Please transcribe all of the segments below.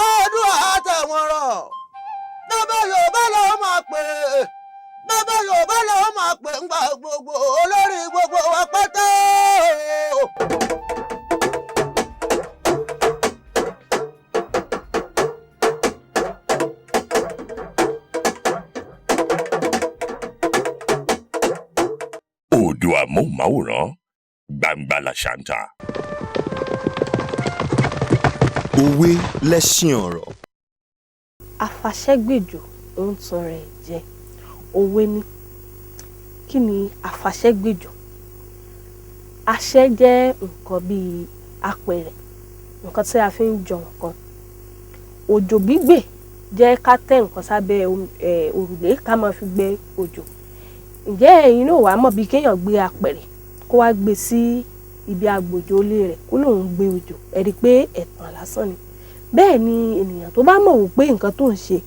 ọdún àtẹ̀wọ̀n rọ̀ bàbá Yorùbá lọ́wọ́ máa pè é bàbá Yorùbá lọ́wọ́ máa pè ń gba gbogbo olórí gbogbo wa pátá. Odò amóhùnmáwòrán Gbangba Làṣàntà. Òwe lẹṣin ọ̀rọ̀. Afàṣẹ́gbèjò ń tan rẹ̀ jẹ. Òwe ni. Kí ni afàṣẹ́gbèjò? Àṣẹ jẹ́ nǹkan bíi apẹ̀rẹ̀, nǹkan tí a fi ń jọ nǹkan. Òjò gbígbè jẹ́ ká tẹ́ nǹkan sábẹ́ òrùlé ká máa fi gbé òjò. Ǹjẹ́ ẹ̀yin náà wàá mọ̀ bí kéèyàn gbé apẹ̀rẹ̀ kó wá gbé sí ibi agbòjò ilé rẹ̀ kó lóun gbé òjò, ẹ rí i pé ẹ̀tàn lásán ni. Bẹ́ẹ̀ ni ènìyàn tó bá mọ̀ wò pé nǹkan tó ń ṣe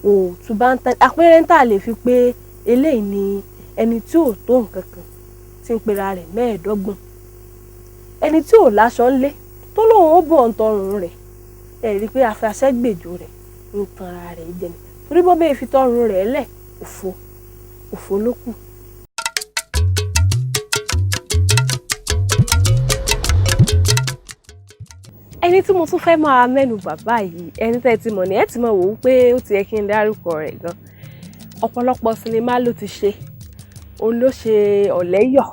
òòtún bá ń tán àpẹẹrẹ tá a lè fi pé eléyìí ni ẹni tí ò tó nǹkan kan tí ń pera rẹ̀ mẹ́ẹ̀ẹ́dọ́gbọ̀n, ẹni tí ò láṣọ ńlé tó lóun ó bọ̀ ń tọrùn rẹ̀, ẹ rí i pé afàṣẹ́gbèjò rẹ̀ ń tan ara rẹ̀ jẹ ni, torí bó bẹ́ẹ̀ fi tọrùn rẹ̀ lẹ̀ òfò ló kù. Ẹni tí mo tún fẹ́ máa mẹ́nu bàbá yìí, ẹni tẹ́ ti mọ̀ ní ẹ ti mọ̀ wò ó pé ó ti yẹ kí n dárúkọ rẹ̀ gan. Ọ̀pọ̀lọpọ̀ sinimá ló ti ṣe, òun ló ṣe Ọ̀lẹ́yọ̀.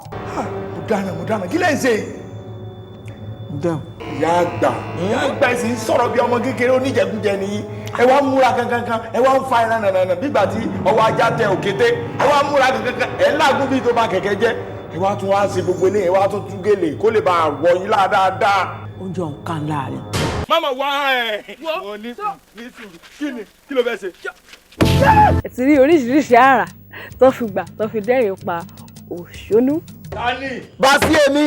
Mo dáná kí lẹ́yìn ṣe? Ìyá àgbà ẹ̀sìn ń sọ̀rọ̀ bí ọmọ kékeré oníjẹkújẹ nìyí. Ẹ wá múra kankan, ẹ wá ń fa ẹran nànànà bígbà tí ọwọ́ ajá tẹ òkété. Ẹ wá múra kankan, ẹ ń lágún bí tó bá kẹ̀kẹ́ jẹ́. Ẹ wá tún wá ṣe gbogbo eléyìí, ẹ wá tún tú gèlè kó lè bá wọ yín dáadáa. Oúnjẹ nǹkan láàrin. Máma wá ẹ̀. Wọ́n ní sùúrù. Kí ló fẹ́ ṣe? Ẹ ti rí oríṣiríṣi àrà tó fi gbà tó fi dẹ́rìn pa òṣónú. Bá sí èmi.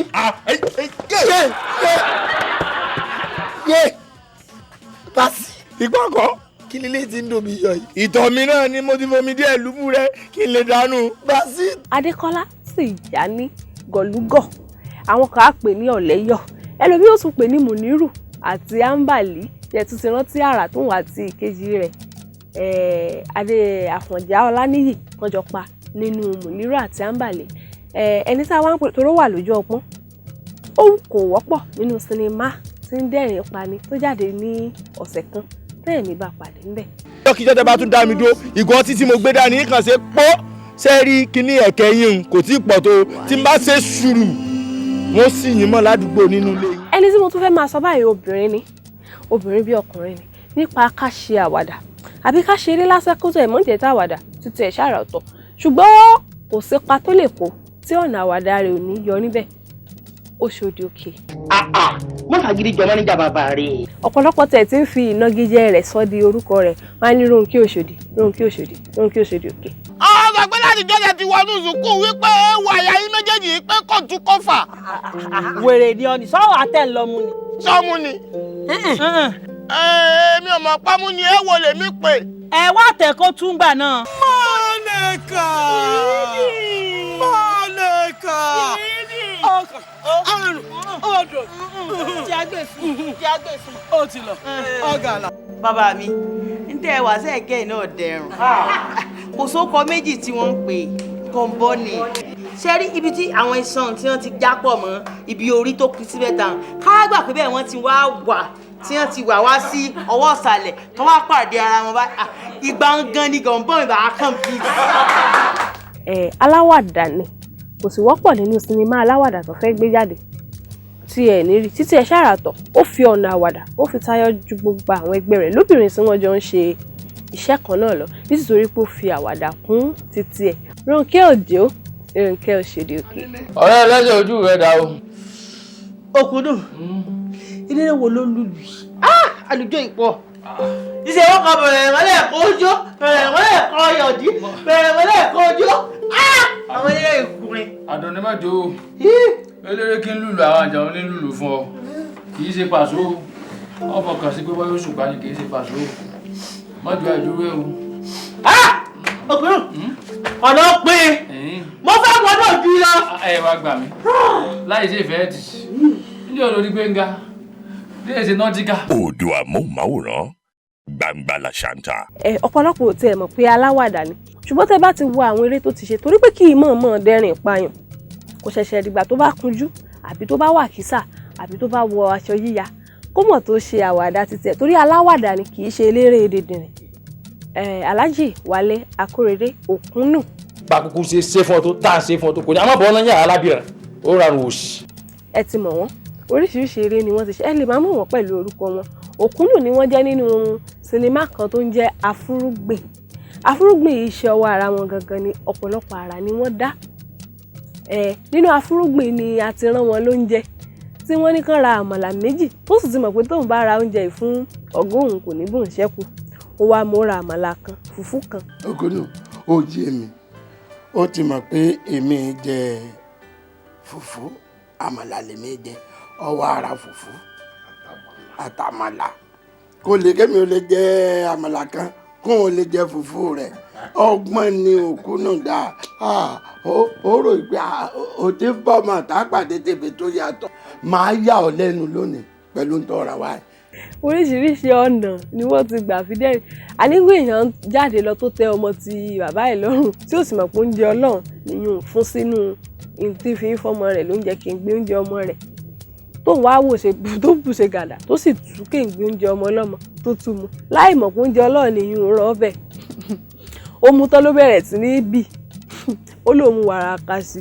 Bá sí. Ìgbàgbọ́. Kí lílé ti ń dùn mí yọ yìí. Ìtọ̀ mi náà ni mo ti fomi díẹ̀ lùbú rẹ kí n lè dànù. Bá sí. Adékọ́lá sì yá ní gọ̀lúgọ̀, àwọn kan á pè ní Ọ̀lẹ́yọ̀, ẹlòmíì ó tún pè ní Mùnírù àti Ámbàlí. Ẹ tún ti rántí àrà tóun àti ìkejì rẹ̀ Adé Àfọ̀njá Ọláníyì wọ́n jọ pa nínú Mùnírù àti Ámbàlí. Ẹni tá a wá ń pè toró wà lójú ọpọ́n, òun kò wọ́pọ̀ nínú sinimá tí ń dẹ́rìn pani tó jáde ní ọ̀sẹ̀ kan bẹ́ẹ̀ ní bá pàdé ńbẹ̀. Dókítà tẹ́ bá tún dá mi dúró, ìgò ọtí tí mo gbé dání kàn ṣe pọ́ sẹ́rí kíní ẹ̀kẹ́ yín kò tí ì pọ̀ tó tí n bá ṣe sùúrù wọ́n sì yín mọ́ ládùúgbò nínú ilé yìí. Ẹni tí mo tún fẹ́ máa sọ báyìí obìnrin bí ọkùnrin ni nípa ká ṣe àwàdà àbí ká ṣe eré lásán kó tó ẹ̀ mọ́ ìjẹ́ta àwàdà títí ẹ̀ ṣàrà ọ̀tọ̀, ṣùgbọ́n kò sípa tó lè kó tí ọ̀nà àwàdà rẹ̀ ò ní yọ níbẹ̀. Òṣòdì Òkè. Má fagídí jọ mọ́ níjà bàbá rẹ̀. Ọ̀pọ̀lọpọ̀ tẹ̀ tí ń fi ìnagijẹ rẹ̀ sọ di orúkọ rẹ̀, wọ́n á ní Rónkẹ́ Òṣòdì, Rónkẹ́ Òṣòdì, Rónkẹ́ Òṣòdì Òkè. Ọmọ pé láti jọ́jà ti wọnú sùkúù wípé ewu àyà yín méjèèjì pé kò tún kọ́ fà. Wèrè ni ọ ní sọ́wọ́ àtẹ̀lọ́mù ni. Sọ́mù ni. Èmi ò mọ̀ pámú ni ẹ wo lèmi pè. Ẹ wá tẹ̀ kó tún gbà náà. Mọ́lẹ̀kà! Àrùn odò tí a gbé sùn ó ti lọ ọ̀gànà. Bàbá mi ń tẹ́ wá sẹ́ẹ̀kẹ́ náà dẹrùn. Kò sóko méjì tí wọ́n ń pè kọ́ńbọ́ ni. Ṣé rí ibi tí àwọn iṣan tí wọ́n ti já pọ̀ mọ́ ibi orí tó kù síbẹ̀ tán ká gbà pé bẹ́ẹ̀ wọ́n ti wá wà tí wọ́n ti wá sí ọwọ́ ìsàlẹ̀ tó wá pàdé ara wọn báyìí ìgbà gan ni gànbọ́n ìbá kàn bí. Aláwàdà ni kò sì wọ́pọ̀ nínú sinimá aláwàdà tó fẹ́ gbé jáde tí ẹ̀ ní rí títí ẹ̀ ṣàràtọ̀ ó fi ọ̀nà àwàdà ó fi tayọ ju gbogbo àwọn ẹgbẹ́ rẹ̀ lóbìnrin tí wọ́n jọ ń ṣe iṣẹ́ kan náà lọ nítorí pé ó fi àwàdà kún títí ẹ̀. Rónkẹ́ Òjó, Rónkẹ́ Òṣòdì Òkè. Ọ̀rẹ́ ẹlẹ́sẹ̀ ojú rẹ̀ dà o. Òkúdùn ilé wo ló lùlù yìí? Àlùjọ ìpọ̀. Ìṣe wọn kan bẹ̀rẹ̀ wọlé ẹ̀kọ́ ojó bẹ̀rẹ̀ wọlé ẹ̀kọ́ ọyọ̀dí bẹ̀rẹ̀ wọlé ẹ̀kọ́ ojó. Àwọn ilé ìkùnrin. Àdùnní mẹ́jọ o. Eléré kí n lùlù àwọn àjàwọn ní lùlù fún ọ. Kì í ṣe pàṣọ. Ọmọ kan sí pé wọ́n yóò ṣùgbọ́n ni kì í ṣe pàṣọ. Mọ́jú àìdúró ẹ̀ o. Òkúdùn ọ̀nà pín. mo fẹ́ wọnú òbí lọ. ẹ wá gbà mí láì ṣe ìfẹ́ ẹ̀dì ní olórí Gbénga ní èsì nọ́tíkà. Oòduà Móhùnmáwòrán Gbangba Làṣántà. Ọ̀pọ̀lọpọ̀ ò tiẹ̀ mọ̀ pé aláwàdà ni ṣùgbọ́n tẹ́ bá ti wo àwọn eré tó ti ṣe torí pé kì í mọ̀ọ́mọ̀ dẹ́rìn ìpayàn kò ṣẹ̀ṣẹ̀ dìgbà tó bá kunjú àbí tó bá wà kísà àbí tó bá wọ aṣọ yíya kó mọ̀ tó ṣe àwàdà títẹ̀ torí aláwàdà ni kì í ṣe eléré dìndìnrìn. Alhaji Wálé Akórèdé Òkúnnù. bákúkú ṣe fún ọ tó tá à ń ṣe fún ọ tó kò ní àmọ́ bọ́ ọ́nà yàrá alábìrán ó rarun òsì. Ẹ ti mọ̀ wọ́n oríṣiríṣi eré ni wọ́n ti ṣe ẹ lè máa mọ̀ wọ́n pẹ̀lú orúkọ wọn. Òkúnnù ni wọ́n jẹ́ nínú sinimá kan tó ń jẹ́ Afúrúgbìn. Afúrúgbìn yìí ṣe ọwọ́ ara wọn gangan ni ọ̀pọ̀lọpọ̀ àrà ni wọ́n dá. Nínú Afúrúgbìn ni a ti rán wọn lóúnjẹ tí wọ́n ní kán ra àmàlà méjì tó sì ti mọ̀ pé tóun bá ra oúnjẹ yìí fún ọ̀gá òun kò ní bóun ṣẹ́kù ó wá mọ́ra àmàlà kan fùfú kan. Òkúnnù ó jí èmi ó ti mọ̀ pé èmi jẹ fùfú àmàlà lèmi jẹ ọwọ́ ara fùfú àtàmàlà kò lè kémi ò lè jẹ àmàlà kan kó o lè jẹ fùfú rẹ̀ ọgbọ́n ni Òkúnnù dá ó rò pé ó ti bọ́ ọmọ àtàpàdé tèbè tó yàtọ̀ máa yà ọ́ lẹ́nu lónìí pẹ̀lú ntọ́ra wa. Oríṣiríṣi ọ̀nà ni wọ́n ti gbà fi dẹ́rìn ànígbé èèyàn jáde lọ tó tẹ ọmọ ti bàbá ẹ̀ lọ́rùn tí ó sì mọ̀ pé oúnjẹ Ọlọ́run nìyún fún sínú tí fi ń fọmọ rẹ̀ lóúnjẹ kì í gbé oúnjẹ ọmọ rẹ̀ tó ń wá wò ṣe tó bù ṣe gàdà tó sì tú kì í gbé oúnjẹ ọmọ ọlọ́mọ tó tú mu láì mọ̀ pé oúnjẹ Ọlọ́run nìyún rọ ọbẹ̀ ó mú tán ló bẹ̀rẹ̀ sí ní bì ó lóun mú wàrà ká sí.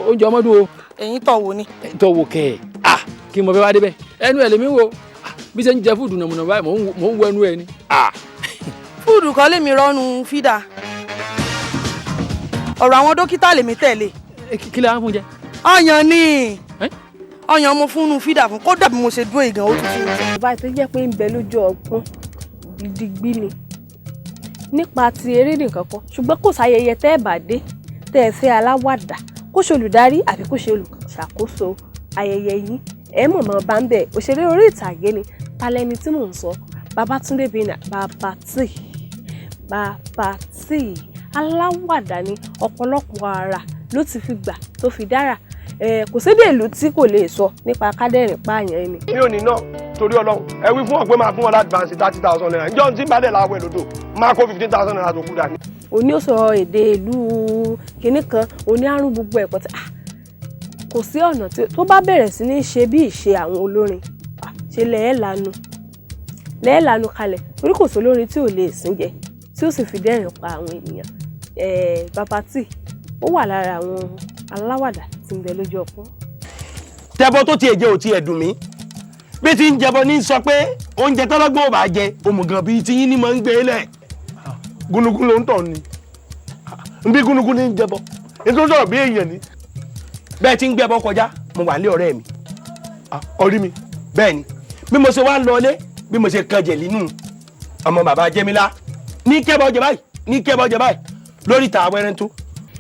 oúnjẹ ọmọdún o. ẹ̀yin tọ̀ wo ni. tọ̀ wò kẹ́ ẹ̀ kí mo fẹ́ wá débẹ̀ ẹnu ẹ̀ lèmi wo bí ṣe ń jẹ fúdù nàmùnà báyìí mò ń wo ẹnu ẹ ni. fúdù kan lèmi rọ́nu fídà ọ̀rọ̀ àwọn dókítà lèmi tẹ̀lé. kí lè wá fún jẹ. ọyàn ni ọyàn mo fún un fídà fún kódà bí mo ṣe dúró ìgàn ó tún fi ń jẹ. bàbá tó jẹ́ pé ń bẹ lójú ọgbọ́n gidigbí ni nípa ti eré nìkan kan ṣùgbọ́n kò sáyẹyẹ tẹ́ ẹ̀ bá dé tẹ́ ẹ fẹ́ aláwàdà kó ṣe olùdarí àbí kó ṣe olùṣàkóso ayẹyẹ yìí ẹ mọ̀ bá ń bẹ̀ òṣèré orí ìtàgé ni talẹ́ni tí mò ń sọ Babátúndé Bínà bàbá tí aláwàdà ni ọ̀pọ̀lọpọ̀ ara ló ti fi gbà tó fi dára kò sédè ìlú tí kò lè sọ nípa kádẹ́rìn pààyàn ẹni. mi ò ní náà torí Ọlọ́run ẹ wí fún ọ pé máa fún ọ láti bá ń ṣe 30,000 naira ǹjọ́ tí bá dẹ̀ láwọ̀ ẹ̀ lòdò máa kó 15,000 naira tó kú dání. òní ó sọ èdè ìlú kinní kan òní àrùn gbogbo ẹ̀kọ́ tí kò sí ọ̀nà tó bá bẹ̀rẹ̀ sí ní ṣe bí ìṣe àwọn olórin ṣe lẹ́ẹ̀lanu kalẹ̀ torí kò sí olórin tí ò lè sìn jẹ tí ó sì fi dẹ́rìn pa àwọn ènìyàn bàbá tí ó wà lára àwọn aláwàdà tí ń bẹ lójú ọpọ́n. tẹ́bọ́ tó tiẹ̀ jẹ́ ò tiẹ̀ dùn mí bí ti ń jẹbọ ní sọ pé oúnjẹ tọ́lọ́gbọ́n ò bá jẹ òmùgàn bíi ti yín ní máa ń gbé lẹ̀ gúnugún ló ń tọ̀ ni bí gúnugún ní ń jẹbọ ètò sọ̀rọ̀ bí èèyàn ni bẹ́ẹ̀ ti ń gbẹ́bọ kọjá mo wà ní ọ̀rẹ́ mi orí mi bẹ́ẹ̀ ni bí mo ṣe wá ń lọlé bí mo ṣe kan jẹ̀lí nù ọmọ bàbá Jẹ́mílá ní kẹ́bọ jẹ báyìí lórí ìta awẹ́rẹ́ tó.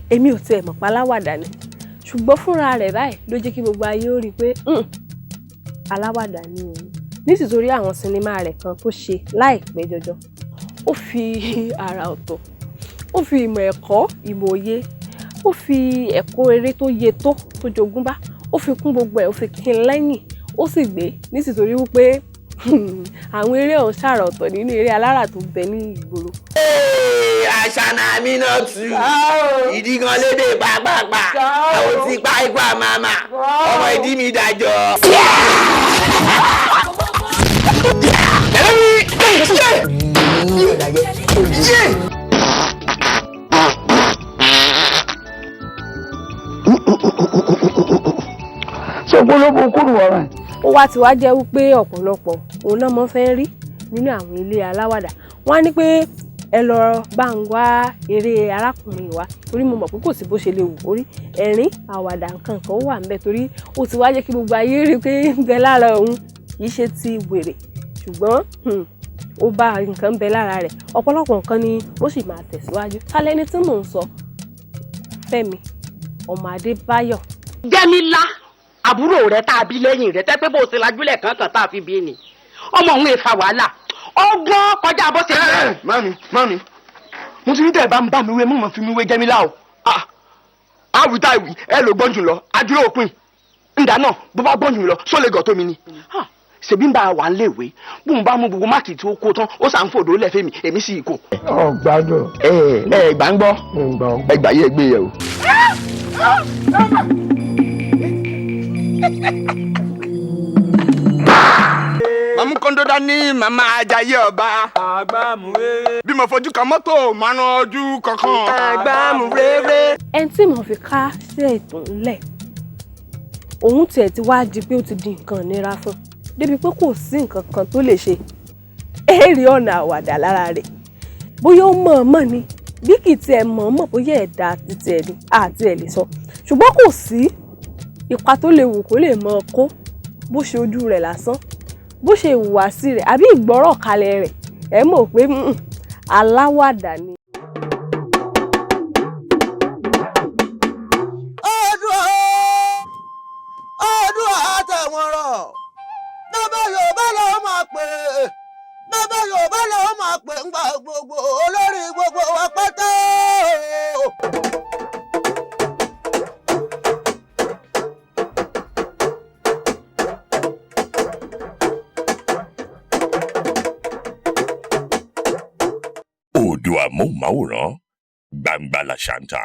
èmi ò tiẹ̀ mọ̀ pa aláwàdà ni ṣùgbọ́n fúnra rẹ̀ báyìí ló jẹ́ kí gbogbo ayé ó rí i pé aláwàdà ni òun nítorí àwọn sinimá rẹ̀ kan tó ṣe láìpẹ́ jọjọ ó fi àrà ọ̀tọ̀ ó fi ìmọ̀ ẹ̀kọ́ ìmọ̀ òye ó fi ẹ̀kọ́ eré tó yẹ tó jogúnbá ó fi kún gbogbo ẹ̀ ó fi kín lẹ́yìn ó sì gbé nítorí wípé àwọn eré ọ̀hún ṣàrà ọ̀tọ̀ nínú eré alára tó bẹ ní ìgboro. àṣànà mi náà tù ìdí kan lédè pàápàá àwọn tí pa ikú àmàmà ọmọ ìdí mi dájọ́. ṣògbólógbò kúrò ọ̀rọ̀ ẹ̀. ó wá ti wá jẹ́ wípé ọ̀pọ̀lọpọ̀ òun náà mọ́ fẹ́ rí nínú àwọn ilé aláwàdà wọ́n á ní pé ẹ lọ bá ń wá eré arákùnrin wa torí mo mọ̀ pé kò sí bó ṣe lè wù orí ẹ̀rín àwàdà nǹkan kan ó wà ńbẹ̀ torí ó ti wá jẹ́ kí gbogbo ayé rí pé ń bẹ lára òun kì í ṣe ti wèrè ṣùgbọ́n ó bá nǹkan ń bẹ lára rẹ̀ ọ̀pọ̀lọpọ̀ nǹkan ni ó sì máa tẹ̀síwájú tálẹ́ni tí mò ń sọ Fẹ́mi ọmọ Adébáyọ̀. Jẹ́mílá àbúrò rẹ̀ tá a bí lẹ́yìn rẹ̀ tẹ́ pé bó ṣe lajúlẹ̀ kankan tá a fi bí ni ọmọ òun èèfà wàhálà ọgbọ́n kọjá bó ṣe. mami mo ti ní tẹ̀ bá ń bá mi wé mọ̀ fi mi wé Jẹ́mílá o wí tá ìwí ẹ ló gbọ́n jù lọ adúlọ́ òpin ǹdà náà bó bá gbọ́n jù lọ sólè gọ̀ tó mi ni ṣèbí ń bá wà ń léèwé bóun bá mú gbogbo máàkì tí ó kó tán ó sàn ń fòdó lẹ́fẹ̀ẹ́ mi èmi sì kò. ọ̀gbádùn. gbà ń gbọ́ ẹgbà yẹ gbé yẹ o. Mamu kondo dání màmá Àjàyí ọba. Àgbàmúrere. Bí mo fojú kan mọ́tò máa ń ojú kankan. Àgbàmúrere. ẹni tí mo fi ká sí ètò ńlẹ̀ òun tiẹ̀ ti wá di pé ó ti di nǹkan ìnira fún débi pé kò sí nǹkan kan tó lè ṣe èrè ọ̀nà àwàdà lára rẹ̀ bóyá ó mọ̀ọ́mọ̀ ni bí kì í tiẹ̀ mọ̀ọ́mọ̀ bóyá ẹ̀dá títí ẹ̀ ni àti ẹ̀ lè sọ ṣùgbọ́n kò sí ipa tó lè wù kó lè mọ kó bó ṣe ojú rẹ̀ lásán bó ṣe ìhùwàsí rẹ̀ àbí ìgbọ́rọ̀ kalẹ̀ rẹ̀ ẹ mọ̀ pé aláwàdà ni. ọdún àtẹ̀wọ̀n rọ̀ bàbá Yorùbá lọ́wọ́ máa pè é bàbá Yorùbá lọ́wọ́ máa pè ń gba gbogbo olórí gbogbo wa pátá. Oòduà Móhùnmáwòrán, Gbangba Làṣàntà.